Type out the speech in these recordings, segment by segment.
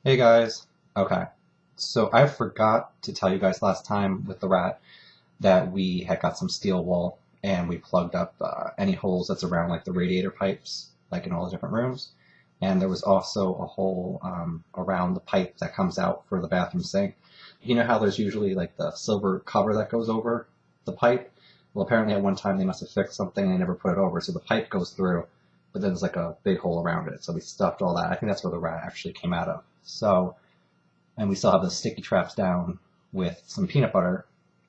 Hey guys. Okay. So I forgot to tell you guys last time with the rat that we had got some steel wool and we plugged up any holes that's around like the radiator pipes, like in all the different rooms. And there was also a hole around the pipe that comes out for the bathroom sink. You know how there's usually like the silver cover that goes over the pipe? Well, apparently at one time they must have fixed something and they never put it over, so the pipe goes through, but then there's like a big hole around it. So we stuffed all that. I think that's where the rat actually came out of. So, and we still have the sticky traps down with some peanut butter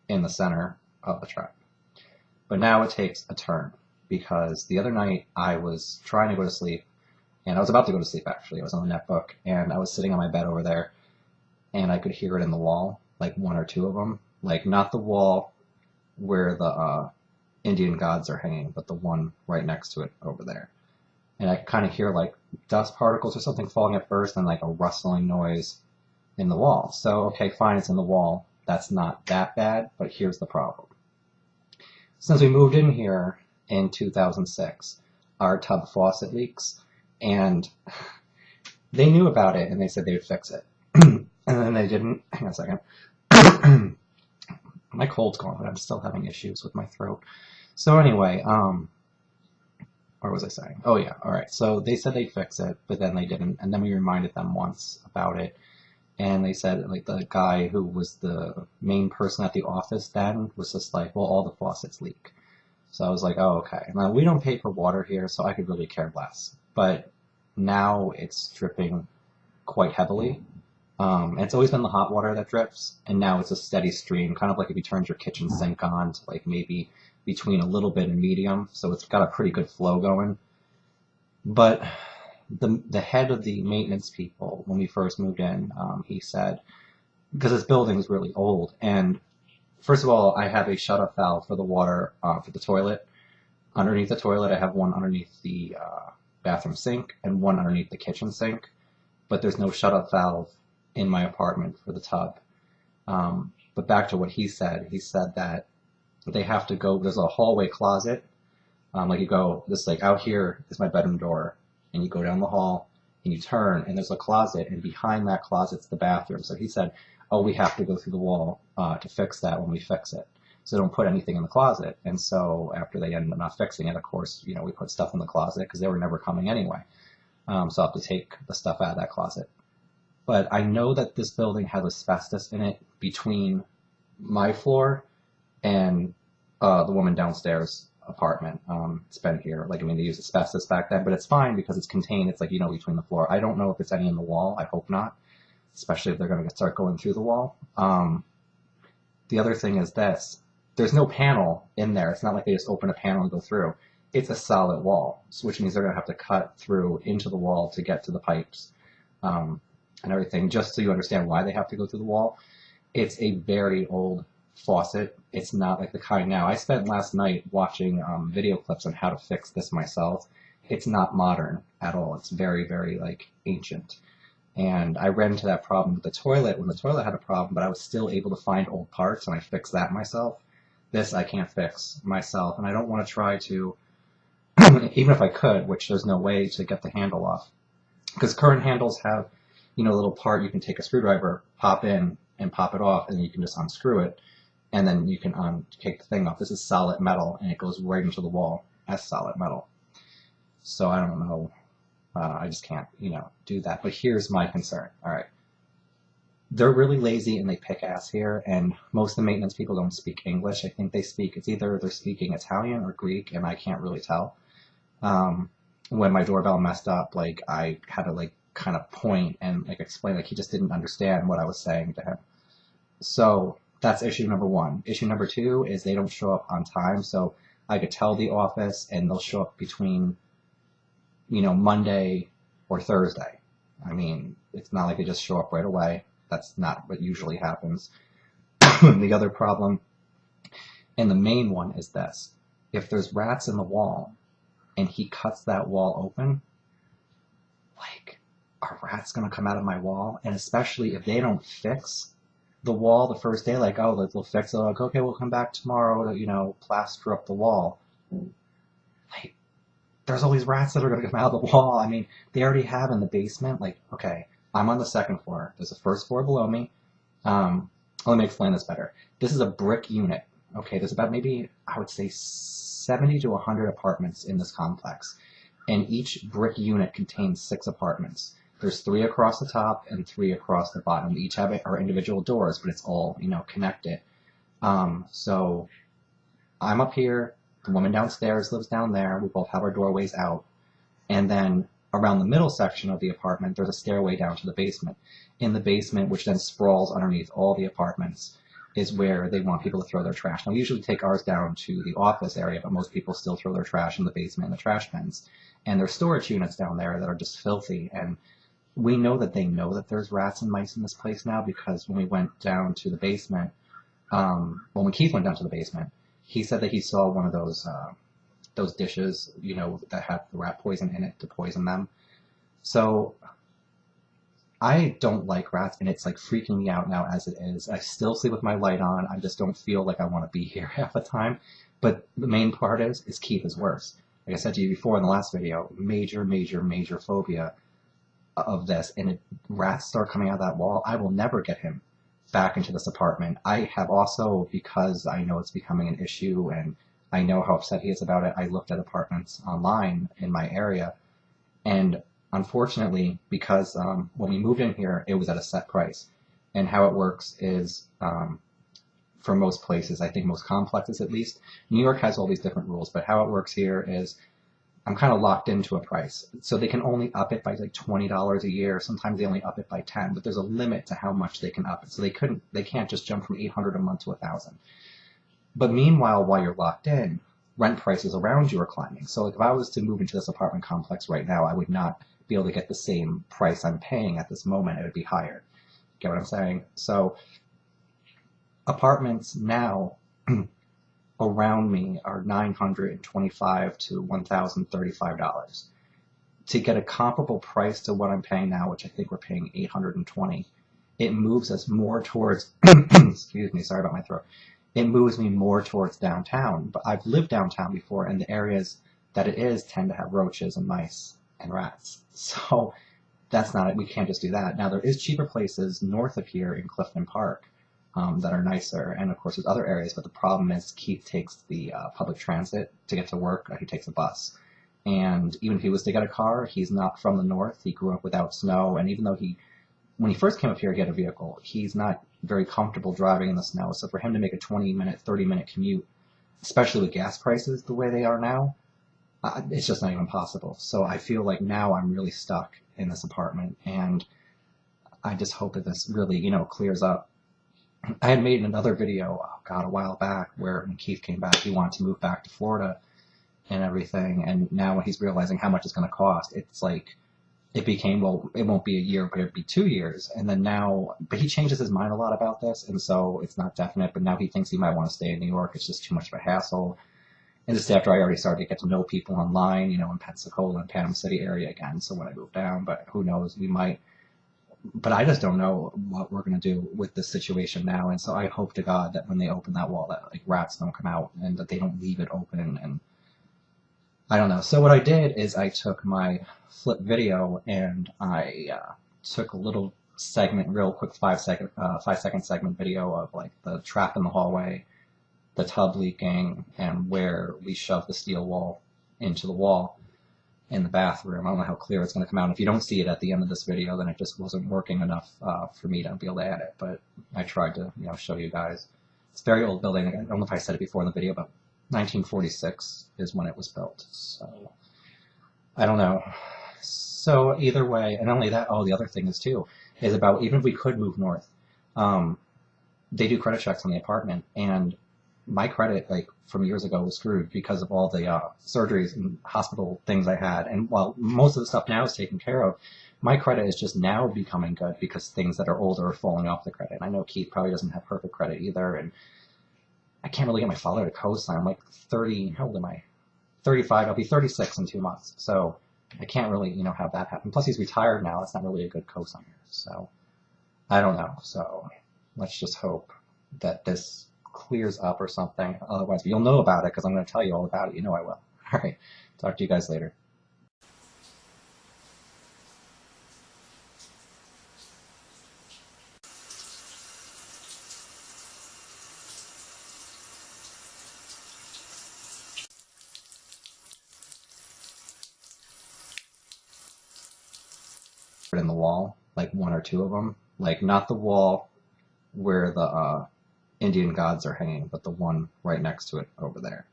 in the center of the trap. But now it takes a turn because the other night I was trying to go to sleep, and I was about to go to sleep actually. I was on the netbook and I was sitting on my bed over there, and I could hear it in the wall, like one or two of them, like not the wall where the Indian gods are hanging, but the one right next to it over there. And I kind of hear like dust particles or something falling at first, and like a rustling noise in the wall. So, okay, fine, it's in the wall. That's not that bad, but here's the problem. Since we moved in here in 2006, our tub faucet leaks, and they knew about it and they said they would fix it. And then they didn't. Hang on a second. My cold's gone, but I'm still having issues with my throat. So anyway, what was I saying? Oh yeah, all right. So they said they'd fix it, but then they didn't. And then we reminded them once about it, and they said like the guy who was the main person at the office then was just like, well, all the faucets leak. So I was like, oh, okay. Now we don't pay for water here, so I could really care less. But now it's dripping quite heavily. It's always been the hot water that drips, and now it's a steady stream, kind of like if you turned your kitchen sink on to like maybe between a little bit and medium, so it's got a pretty good flow going. But the head of the maintenance people, when we first moved in, he said, because this building is really old, and first of all, I have a shut-off valve for the water for the toilet. Underneath the toilet, I have one underneath the bathroom sink and one underneath the kitchen sink, but there's no shut-off valve in my apartment for the tub. But back to what he said that they have to go, there's a hallway closet. Like you go, this like out here is my bedroom door, and you go down the hall and you turn, and there's a closet, and behind that closet's the bathroom. So he said, "Oh, we have to go through the wall to fix that when we fix it. So don't put anything in the closet." And so after they ended up not fixing it, of course, we put stuff in the closet because they were never coming anyway. So I have to take the stuff out of that closet. But I know that this building has asbestos in it between my floor and the woman downstairs apartment. It's been here. Like, I mean, they used asbestos back then, but it's fine because it's contained. It's like, between the floor. I don't know if it's any in the wall. I hope not, especially if they're going to start going through the wall. The other thing is this. There's no panel in there. It's not like they just open a panel and go through. It's a solid wall, which means they're going to have to cut through into the wall to get to the pipes and everything, just so you understand why they have to go through the wall. It's a very old faucet. It's not like the kind now. I spent last night watching video clips on how to fix this myself. It's not modern at all. It's very, very like ancient. And I ran into that problem with the toilet when the toilet had a problem, but I was still able to find old parts and I fixed that myself. This I can't fix myself, and I don't want to try to, even if I could, which there's no way to get the handle off. Because current handles have, a little part you can take a screwdriver, pop in, and pop it off, and then you can just unscrew it, and then you can take the thing off. This is solid metal, and it goes right into the wall as solid metal. So I don't know. I just can't, do that. But here's my concern. All right. They're really lazy and they pick ass here, and most of the maintenance people don't speak English. I think it's either they're speaking Italian or Greek, and I can't really tell. When my doorbell messed up, like I had to like kind of point and like explain, like he just didn't understand what I was saying to him. So that's issue number one. Issue number two is they don't show up on time. So I could tell the office and they'll show up between, Monday or Thursday. I mean, it's not like they just show up right away. That's not what usually happens. The other problem, and the main one, is this. If there's rats in the wall and he cuts that wall open, like, are rats going to come out of my wall? And especially if they don't fix the wall the first day, like, oh, they'll fix it, like, okay, we'll come back tomorrow to, plaster up the wall. Like, there's always rats that are going to come out of the wall. I mean, they already have in the basement, like, okay, I'm on the second floor. There's a first floor below me. Let me explain this better. This is a brick unit. Okay, there's about maybe, I would say 70 to 100 apartments in this complex. And each brick unit contains 6 apartments. There's 3 across the top and 3 across the bottom. Each have our individual doors, but it's all, connected. So I'm up here. The woman downstairs lives down there. We both have our doorways out. And then around the middle section of the apartment, there's a stairway down to the basement. In the basement, which then sprawls underneath all the apartments, is where they want people to throw their trash. Now, we usually take ours down to the office area, but most people still throw their trash in the basement in the trash bins. And there's storage units down there that are just filthy. And we know that they know that there's rats and mice in this place now, because when we went down to the basement, when Keith went down to the basement, he said that he saw one of those dishes, that have the rat poison in it to poison them. So I don't like rats, and it's like freaking me out now as it is. I still sleep with my light on. I just don't feel like I want to be here half the time. But the main part is Keith is worse. Like I said to you before in the last video, major, major, major phobia of this. And if rats start coming out of that wall, I will never get him back into this apartment. I have also, because I know it's becoming an issue and I know how upset he is about it, I looked at apartments online in my area, and unfortunately, because when we moved in here, it was at a set price. And how it works is, for most places, I think most complexes at least, New York has all these different rules, but how it works here is I'm kind of locked into a price. So they can only up it by like $20 a year. Sometimes they only up it by 10, but there's a limit to how much they can up it. So they can't just jump from 800 a month to 1,000. But meanwhile, while you're locked in, rent prices around you are climbing. So like if I was to move into this apartment complex right now, I would not be able to get the same price I'm paying at this moment. It would be higher. Get what I'm saying? So apartments now around me are $925 to $1,035. To get a comparable price to what I'm paying now, which I think we're paying $820, it moves us more towards, excuse me, sorry about my throat. It moves me more towards downtown. But I've lived downtown before, and the areas that it is tend to have roaches and mice and rats. So that's not it. We can't just do that. Now, there is cheaper places north of here in Clifton Park that are nicer, and of course there's other areas, but the problem is Keith takes the public transit to get to work. He takes a bus. And even if he was to get a car, he's not from the north. He grew up without snow, and even though when he first came up here, he had a vehicle. He's not very comfortable driving in the snow. So for him to make a 20-minute, 30-minute commute, especially with gas prices the way they are now, it's just not even possible. So I feel like now I'm really stuck in this apartment, and I just hope that this really, clears up. I had made another video, a while back, where when Keith came back, he wanted to move back to Florida and everything. And now when he's realizing how much it's going to cost, it's like, it became, well, it won't be a year, but it'd be 2 years. And then now, but he changes his mind a lot about this, and so it's not definite, but now he thinks he might want to stay in New York. It's just too much of a hassle. And just after I already started to get to know people online, in Pensacola and Panama City area again. So when I move down, but who knows, we might. But I just don't know what we're going to do with this situation now. And so I hope to God that when they open that wall, that like rats don't come out and that they don't leave it open. And I don't know. So what I did is I took my flip video and I took a little segment, real quick 5-second segment video of like the trap in the hallway, the tub leaking, and where we shoved the steel wall into the wall in the bathroom. I don't know how clear it's going to come out. If you don't see it at the end of this video, then it just wasn't working enough for me to be able to add it. But I tried to, show you guys. It's a very old building. I don't know if I said it before in the video, but 1946 is when it was built. So I don't know. So either way, and only that, the other thing is about even if we could move north, they do credit checks on the apartment, and my credit, like from years ago, was screwed because of all the surgeries and hospital things I had. And while most of the stuff now is taken care of, my credit is just now becoming good because things that are older are falling off the credit. And I know Keith probably doesn't have perfect credit either, and I can't really get my father to co-sign. I'm like 30, how old am I? 35, I'll be 36 in 2 months. So I can't really, have that happen. Plus he's retired now. It's not really a good co-signer. So I don't know. So let's just hope that this clears up or something. Otherwise, you'll know about it because I'm going to tell you all about it. I will. All right. Talk to you guys later. in the wall, like one or two of them, like not the wall where the Indian gods are hanging, but the one right next to it over there.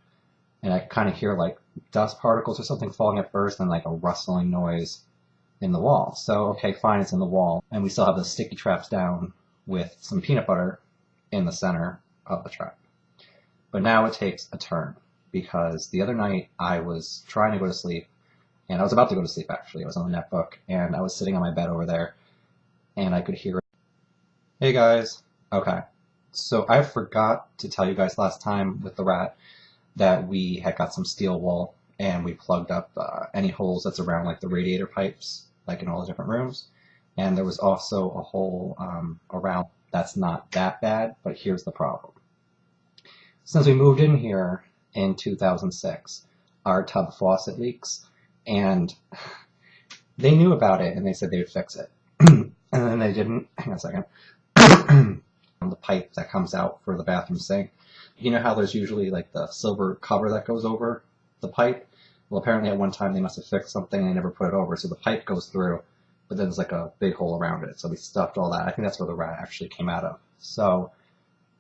And I kind of hear like dust particles or something falling at first, and like a rustling noise in the wall. So okay, fine, it's in the wall, and we still have the sticky traps down with some peanut butter in the center of the trap. But now it takes a turn, because the other night I was trying to go to sleep, and I was about to go to sleep actually. I was on the netbook, and I was sitting on my bed over there, and I could hear, hey guys. Okay, so I forgot to tell you guys last time with the rat that we had got some steel wool, and we plugged up any holes that's around like the radiator pipes, like in all the different rooms. And there was also a hole around that's not that bad, but here's the problem. Since we moved in here in 2006, our tub faucet leaks, and they knew about it and they said they would fix it. And then they didn't. Hang on a second. The pipe that comes out for the bathroom sink. You know how there's usually like the silver cover that goes over the pipe? Well, apparently at one time they must have fixed something and they never put it over, so the pipe goes through, but then there's like a big hole around it. So we stuffed all that. I think that's where the rat actually came out of. So